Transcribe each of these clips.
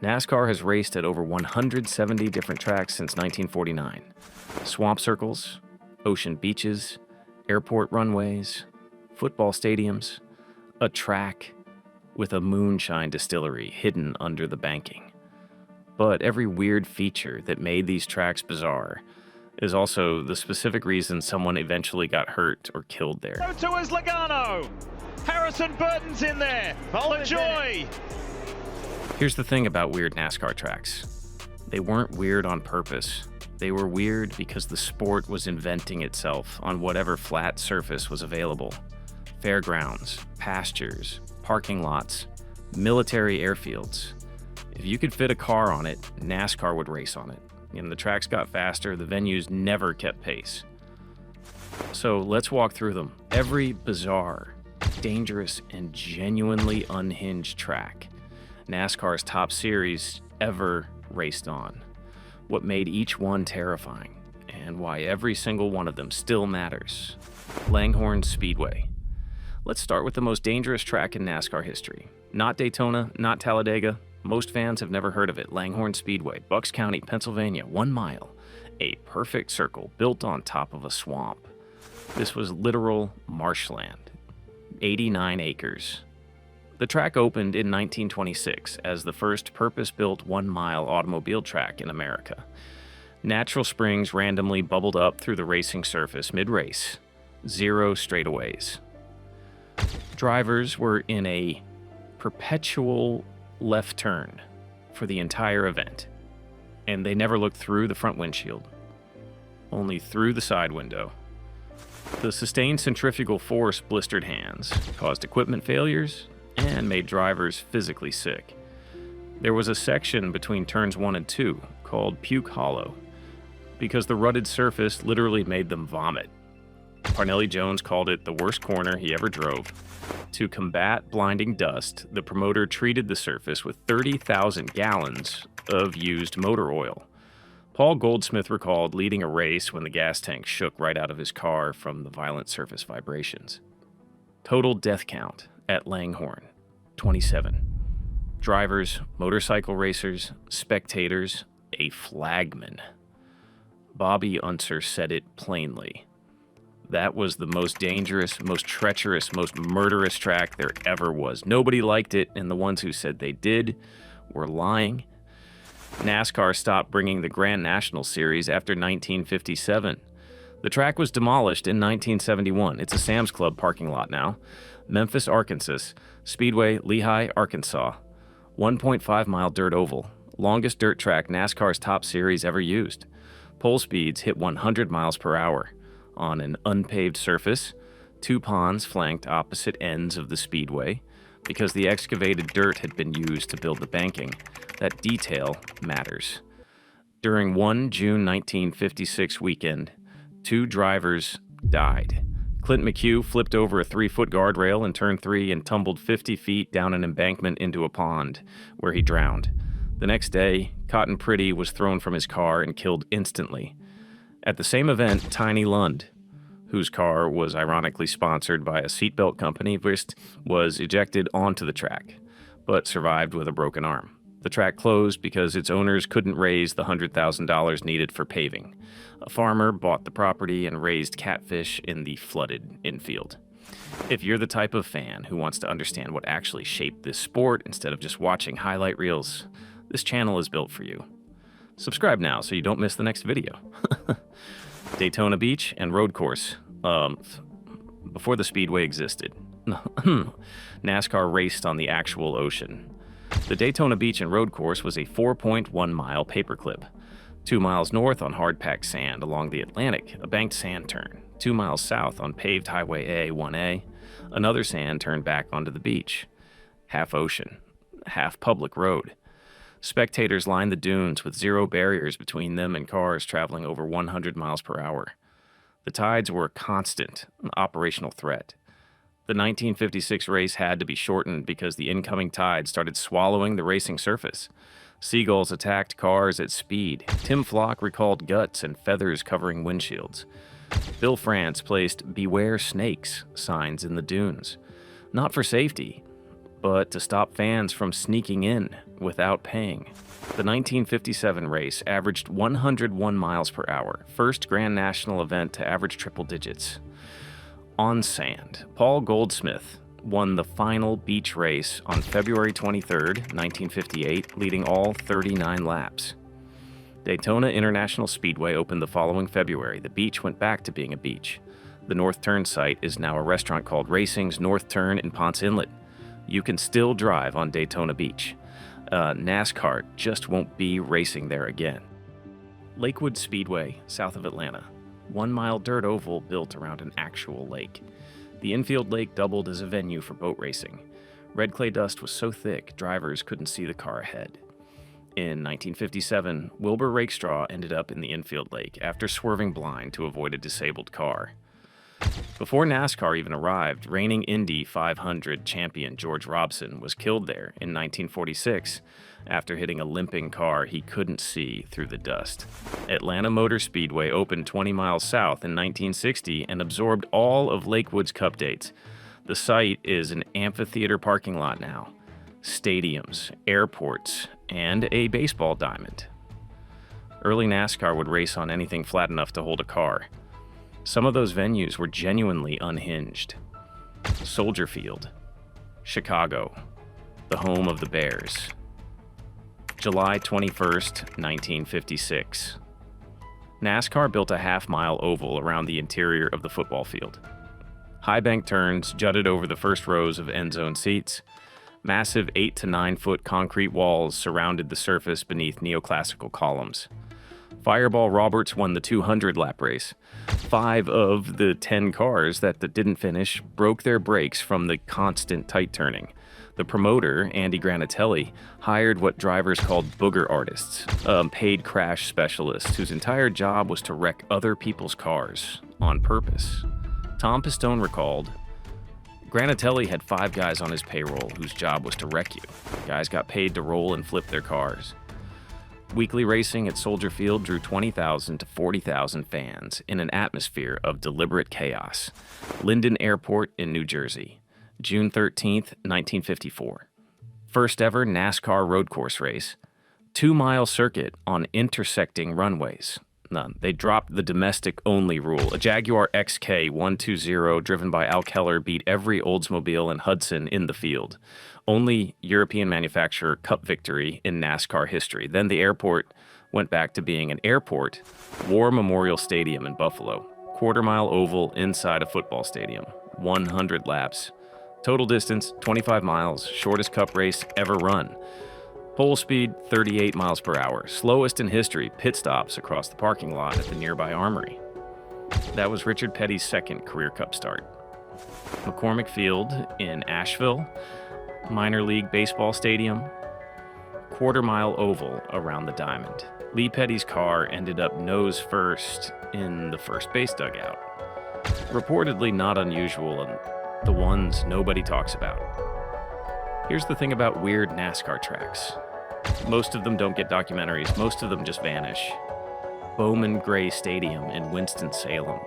NASCAR has raced at over 170 different tracks since 1949. Swamp circles, ocean beaches, airport runways, football stadiums, a track with a moonshine distillery hidden under the banking. But every weird feature that made these tracks bizarre is also the specific reason someone eventually got hurt or killed there. To is Logano. Harrison Burton's in there. LaJoy. Here's the thing about weird NASCAR tracks. They weren't weird on purpose. They were weird because the sport was inventing itself on whatever flat surface was available. Fairgrounds, pastures, parking lots, military airfields. If you could fit a car on it, NASCAR would race on it. And the tracks got faster, the venues never kept pace. So let's walk through them. Every bizarre, dangerous, and genuinely unhinged track NASCAR's top series ever raced on. What made each one terrifying, and why every single one of them still matters. Langhorne Speedway. Let's start with the most dangerous track in NASCAR history. Not Daytona, not Talladega. Most fans have never heard of it. Langhorne Speedway, Bucks County, Pennsylvania, 1 mile. A perfect circle built on top of a swamp. This was literal marshland. 89 acres. The track opened in 1926 as the first purpose-built 1 mile automobile track in America. Natural springs randomly bubbled up through the racing surface mid-race. 0 straightaways. Drivers were in a perpetual left turn for the entire event, and they never looked through the front windshield, only through the side window. The sustained centrifugal force blistered hands, caused equipment failures, and made drivers physically sick. There was a section between turns 1 and 2 called Puke Hollow because the rutted surface literally made them vomit. Parnelli Jones called it the worst corner he ever drove. To combat blinding dust, the promoter treated the surface with 30,000 gallons of used motor oil. Paul Goldsmith recalled leading a race when the gas tank shook right out of his car from the violent surface vibrations. Total death count at Langhorne, 27. Drivers, motorcycle racers, spectators, a flagman. Bobby Unser said it plainly. That was the most dangerous, most treacherous, most murderous track there ever was. Nobody liked it, and the ones who said they did were lying. NASCAR stopped bringing the Grand National Series after 1957. The track was demolished in 1971. It's a Sam's Club parking lot now. Memphis, Arkansas. Speedway, Lehigh, Arkansas. 1.5-mile dirt oval. Longest dirt track NASCAR's top series ever used. Pole speeds hit 100 miles per hour. On an unpaved surface, 2 ponds flanked opposite ends of the speedway. Because the excavated dirt had been used to build the banking, that detail matters. During one June 1956 weekend, 2 drivers died. Clint McHugh flipped over a 3-foot guardrail in turn 3 and tumbled 50 feet down an embankment into a pond, where he drowned. The next day, Cotton Pretty was thrown from his car and killed instantly. At the same event, Tiny Lund, whose car was ironically sponsored by a seatbelt company, was ejected onto the track, but survived with a broken arm. The track closed because its owners couldn't raise the $100,000 needed for paving. A farmer bought the property and raised catfish in the flooded infield. If you're the type of fan who wants to understand what actually shaped this sport instead of just watching highlight reels, this channel is built for you. Subscribe now so you don't miss the next video. Daytona Beach and road course. Before the Speedway existed, NASCAR raced on the actual ocean. The Daytona Beach and road course was a 4.1-mile paperclip. 2 miles north on hard-packed sand along the Atlantic, a banked sand turn. 2 miles south on paved Highway A1A, another sand turn back onto the beach. Half ocean, half public road. Spectators lined the dunes with 0 barriers between them and cars traveling over 100 miles per hour. The tides were a constant operational threat. The 1956 race had to be shortened because the incoming tide started swallowing the racing surface. Seagulls attacked cars at speed. Tim Flock recalled guts and feathers covering windshields. Bill France placed "Beware Snakes" signs in the dunes. Not for safety, but to stop fans from sneaking in without paying. The 1957 race averaged 101 miles per hour, first Grand National event to average triple digits. On sand, Paul Goldsmith won the final beach race on February 23, 1958, leading all 39 laps. Daytona International Speedway opened the following February. The beach went back to being a beach. The North Turn site is now a restaurant called Racing's North Turn in Ponce Inlet. You can still drive on Daytona Beach. NASCAR just won't be racing there again. Lakewood Speedway, south of Atlanta. 1-mile dirt oval built around an actual lake. The infield lake doubled as a venue for boat racing. Red clay dust was so thick, drivers couldn't see the car ahead. In 1957, Wilbur Rakestraw ended up in the infield lake after swerving blind to avoid a disabled car. Before NASCAR even arrived, reigning Indy 500 champion George Robson was killed there in 1946 after hitting a limping car he couldn't see through the dust. Atlanta Motor Speedway opened 20 miles south in 1960 and absorbed all of Lakewood's Cup dates. The site is an amphitheater parking lot now, stadiums, airports, and a baseball diamond. Early NASCAR would race on anything flat enough to hold a car. Some of those venues were genuinely unhinged. Soldier Field, Chicago, the home of the Bears. July 21st, 1956. NASCAR built a half-mile oval around the interior of the football field. High bank turns jutted over the first rows of end zone seats. Massive 8 to 9 foot concrete walls surrounded the surface beneath neoclassical columns. Fireball Roberts won the 200-lap race. 5 of the 10 cars that didn't finish broke their brakes from the constant tight turning. The promoter, Andy Granatelli, hired what drivers called booger artists, paid crash specialists whose entire job was to wreck other people's cars on purpose. Tom Pistone recalled, Granatelli had 5 guys on his payroll whose job was to wreck you. Guys got paid to roll and flip their cars. Weekly racing at Soldier Field drew 20,000 to 40,000 fans in an atmosphere of deliberate chaos. Linden Airport in New Jersey, June 13th, 1954. First ever NASCAR road course race. 2-mile circuit on intersecting runways. None. They dropped the domestic-only rule. A Jaguar XK 120 driven by Al Keller beat every Oldsmobile and Hudson in the field. Only European manufacturer Cup victory in NASCAR history. Then the airport went back to being an airport. War Memorial Stadium in Buffalo. Quarter-mile oval inside a football stadium. 100 laps. Total distance, 25 miles. Shortest Cup race ever run. Pole speed, 38 miles per hour. Slowest in history, pit stops across the parking lot at the nearby armory. That was Richard Petty's second career Cup start. McCormick Field in Asheville, minor league baseball stadium, quarter-mile oval around the diamond. Lee Petty's car ended up nose first in the first base dugout. Reportedly not unusual and the ones nobody talks about. Here's the thing about weird NASCAR tracks. Most of them don't get documentaries, most of them just vanish. Bowman Gray Stadium in Winston-Salem.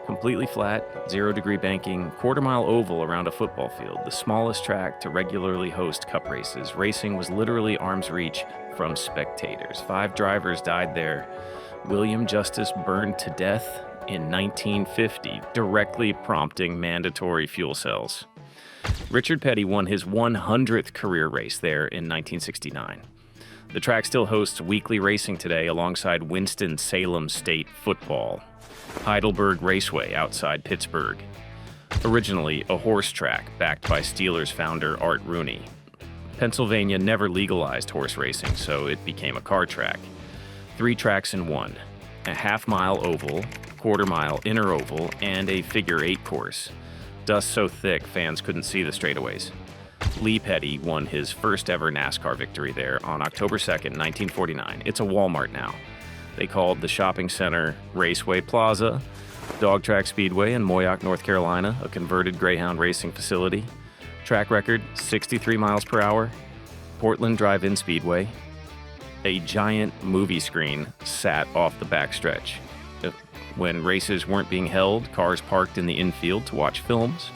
Completely flat, 0-degree banking, quarter-mile oval around a football field, the smallest track to regularly host Cup races. Racing was literally arm's reach from spectators. 5 drivers died there. William Justice burned to death in 1950, directly prompting mandatory fuel cells. Richard Petty won his 100th career race there in 1969. The track still hosts weekly racing today alongside Winston-Salem State football. Heidelberg Raceway outside Pittsburgh. Originally a horse track backed by Steelers founder Art Rooney. Pennsylvania never legalized horse racing, so it became a car track. 3 tracks in one. A half-mile oval, quarter-mile inner oval, and a figure-8 course. Dust so thick, fans couldn't see the straightaways. Lee Petty won his first ever NASCAR victory there on October 2nd, 1949. It's a Walmart now. They called the shopping center Raceway Plaza, Dog Track Speedway in Moyock, North Carolina, a converted Greyhound racing facility. Track record, 63 miles per hour. Portland Drive-In Speedway. A giant movie screen sat off the backstretch. When races weren't being held, cars parked in the infield to watch films.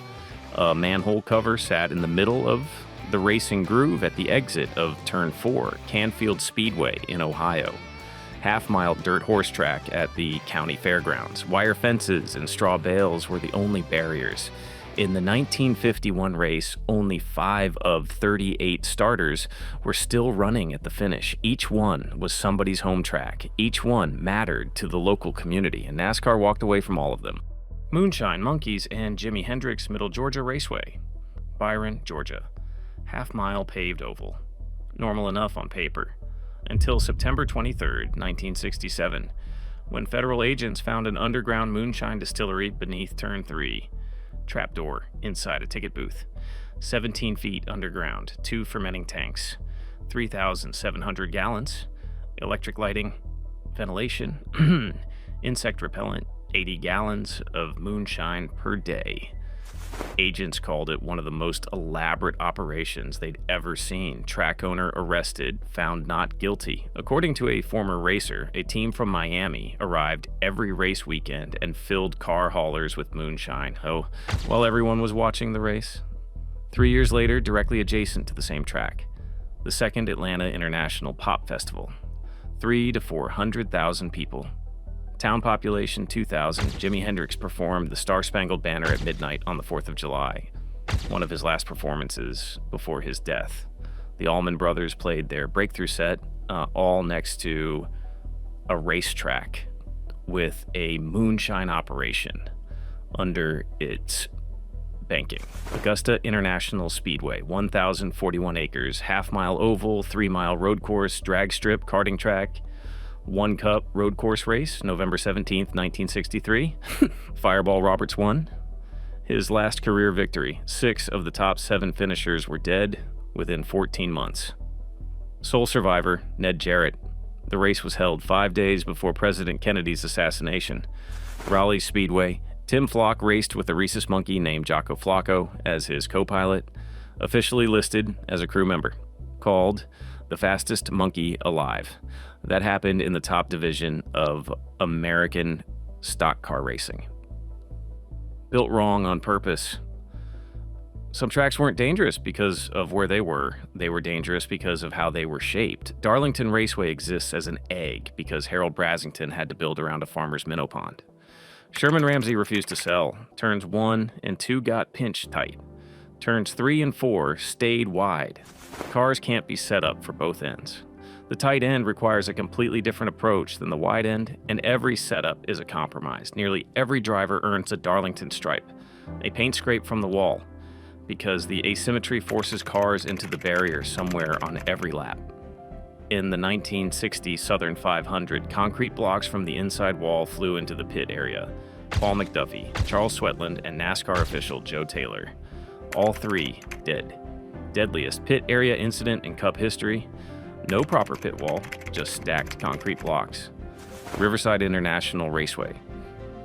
A manhole cover sat in the middle of the racing groove at the exit of Turn 4, Canfield Speedway in Ohio. Half-mile dirt horse track at the county fairgrounds. Wire fences and straw bales were the only barriers. In the 1951 race, only 5 of 38 starters were still running at the finish. Each one was somebody's home track. Each one mattered to the local community, and NASCAR walked away from all of them. Moonshine Monkeys and Jimi Hendrix Middle Georgia Raceway, Byron, Georgia. Half-mile paved oval. Normal enough on paper. Until September 23, 1967, when federal agents found an underground moonshine distillery beneath Turn 3. Trapdoor inside a ticket booth. 17 feet underground, 2 fermenting tanks, 3,700 gallons, electric lighting, ventilation, insect repellent, 80 gallons of moonshine per day. Agents called it one of the most elaborate operations they'd ever seen. Track owner arrested, found not guilty. According to a former racer, a team from Miami arrived every race weekend and filled car haulers with moonshine. Oh, while everyone was watching the race. 3 years later, directly adjacent to the same track, the second Atlanta International Pop Festival. 300,000 to 400,000 people. Town population 2,000. Jimi Hendrix performed the Star-Spangled Banner at midnight on the 4th of July, one of his last performances before his death. The Allman Brothers played their breakthrough set, all next to a racetrack with a moonshine operation under its banking. Augusta International Speedway, 1,041 acres, half-mile oval, 3-mile road course, drag strip, karting track, 1 Cup road course race, November 17th, 1963. Fireball Roberts won his last career victory. 6 of the top 7 finishers were dead within 14 months. Sole survivor, Ned Jarrett. The race was held 5 days before President Kennedy's assassination. Raleigh Speedway. Tim Flock raced with a rhesus monkey named Jocko Flocko as his co-pilot, officially listed as a crew member, called the fastest monkey alive. That happened in the top division of American stock car racing. Built wrong on purpose. Some tracks weren't dangerous because of where they were. They were dangerous because of how they were shaped. Darlington Raceway exists as an egg because Harold Brasington had to build around a farmer's minnow pond. Sherman Ramsey refused to sell. Turns 1 and 2 got pinched tight. Turns 3 and 4 stayed wide. Cars can't be set up for both ends. The tight end requires a completely different approach than the wide end, and every setup is a compromise. Nearly every driver earns a Darlington stripe, a paint scrape from the wall, because the asymmetry forces cars into the barrier somewhere on every lap. In the 1960 Southern 500, concrete blocks from the inside wall flew into the pit area. Paul McDuffie, Charles Swetland, and NASCAR official Joe Taylor. All 3 dead. Deadliest pit area incident in Cup history. No proper pit wall, just stacked concrete blocks. Riverside International Raceway.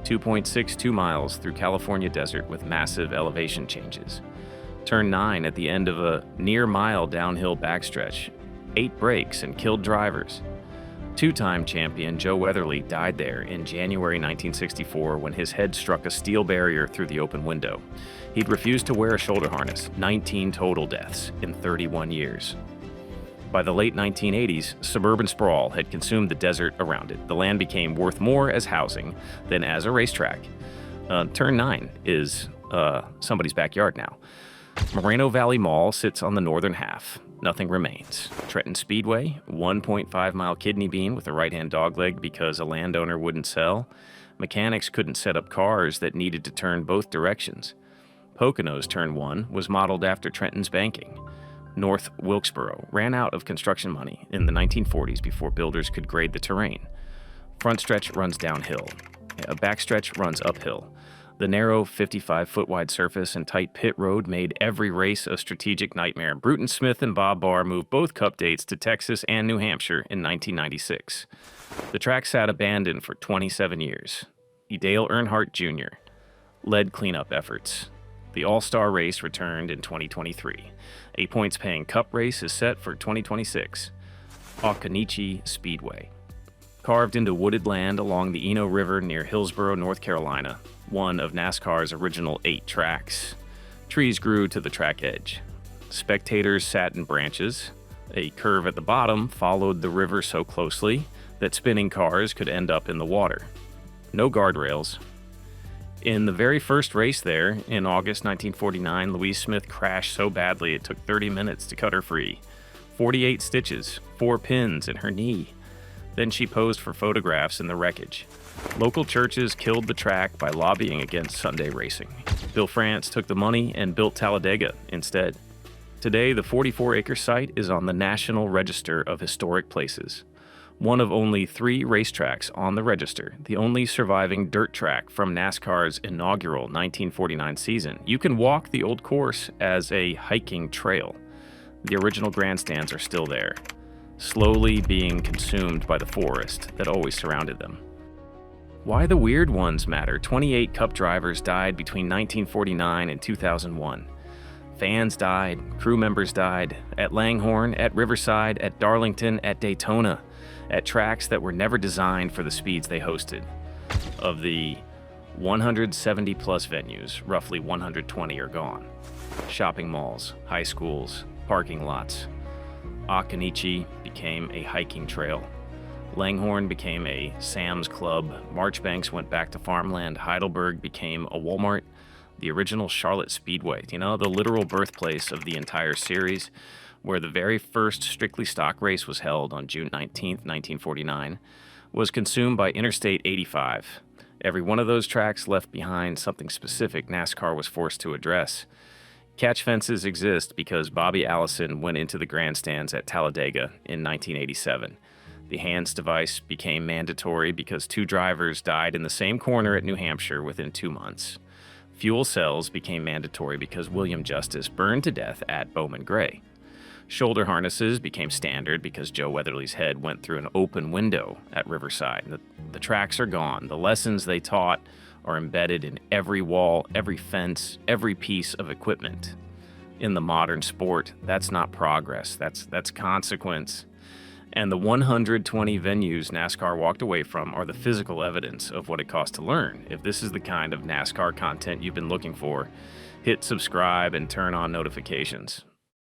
2.62 miles through California desert with massive elevation changes. Turn 9 at the end of a near-mile downhill backstretch. 8 breaks and killed drivers. 2-time champion Joe Weatherly died there in January 1964 when his head struck a steel barrier through the open window. He'd refused to wear a shoulder harness. 19 total deaths in 31 years. By the late 1980s, suburban sprawl had consumed the desert around it. The land became worth more as housing than as a racetrack. Turn 9 is somebody's backyard now. Moreno Valley Mall sits on the northern half. Nothing remains. Trenton Speedway, 1.5-mile kidney bean with a right-hand dogleg because a landowner wouldn't sell. Mechanics couldn't set up cars that needed to turn both directions. Pocono's Turn 1 was modeled after Trenton's banking. North Wilkesboro ran out of construction money in the 1940s before builders could grade the terrain. Front stretch runs downhill. A backstretch runs uphill. The narrow 55-foot wide surface and tight pit road made every race a strategic nightmare. Bruton Smith and Bob Barr moved both Cup dates to Texas and New Hampshire in 1996. The track sat abandoned for 27 years. Dale Earnhardt Jr. led cleanup efforts. The All-Star race returned in 2023. A points-paying Cup race is set for 2026. Occoneechee Speedway. Carved into wooded land along the Eno River near Hillsborough, North Carolina, one of NASCAR's original 8 tracks. Trees grew to the track edge. Spectators sat in branches. A curve at the bottom followed the river so closely that spinning cars could end up in the water. No guardrails. In the very first race there, in August 1949, Louise Smith crashed so badly it took 30 minutes to cut her free. 48 stitches, 4 pins in her knee. Then she posed for photographs in the wreckage. Local churches killed the track by lobbying against Sunday racing. Bill France took the money and built Talladega instead. Today, the 44-acre site is on the National Register of Historic Places. One of only 3 racetracks on the register, the only surviving dirt track from NASCAR's inaugural 1949 season. You can walk the old course as a hiking trail. The original grandstands are still there, slowly being consumed by the forest that always surrounded them. Why the weird ones matter. 28 Cup drivers died between 1949 and 2001. Fans died, crew members died, at Langhorne, at Riverside, at Darlington, at Daytona, at tracks that were never designed for the speeds they hosted. Of the 170 plus venues, roughly 120 are gone. Shopping malls, high schools, parking lots. Akanichi became a hiking trail. Langhorne became a Sam's Club. Marchbanks went back to farmland. Heidelberg became a Walmart. The original Charlotte Speedway, the literal birthplace of the entire series, where the very first strictly stock race was held on June 19, 1949, was consumed by Interstate 85. Every one of those tracks left behind something specific NASCAR was forced to address. Catch fences exist because Bobby Allison went into the grandstands at Talladega in 1987. The hands device became mandatory because 2 drivers died in the same corner at New Hampshire within 2 months. Fuel cells became mandatory because William Justice burned to death at Bowman Gray. Shoulder harnesses became standard because Joe Weatherly's head went through an open window at Riverside. The tracks are gone. The lessons they taught are embedded in every wall, every fence, every piece of equipment. In the modern sport, that's not progress. That's consequence. And the 120 venues NASCAR walked away from are the physical evidence of what it cost to learn. If this is the kind of NASCAR content you've been looking for, hit subscribe and turn on notifications.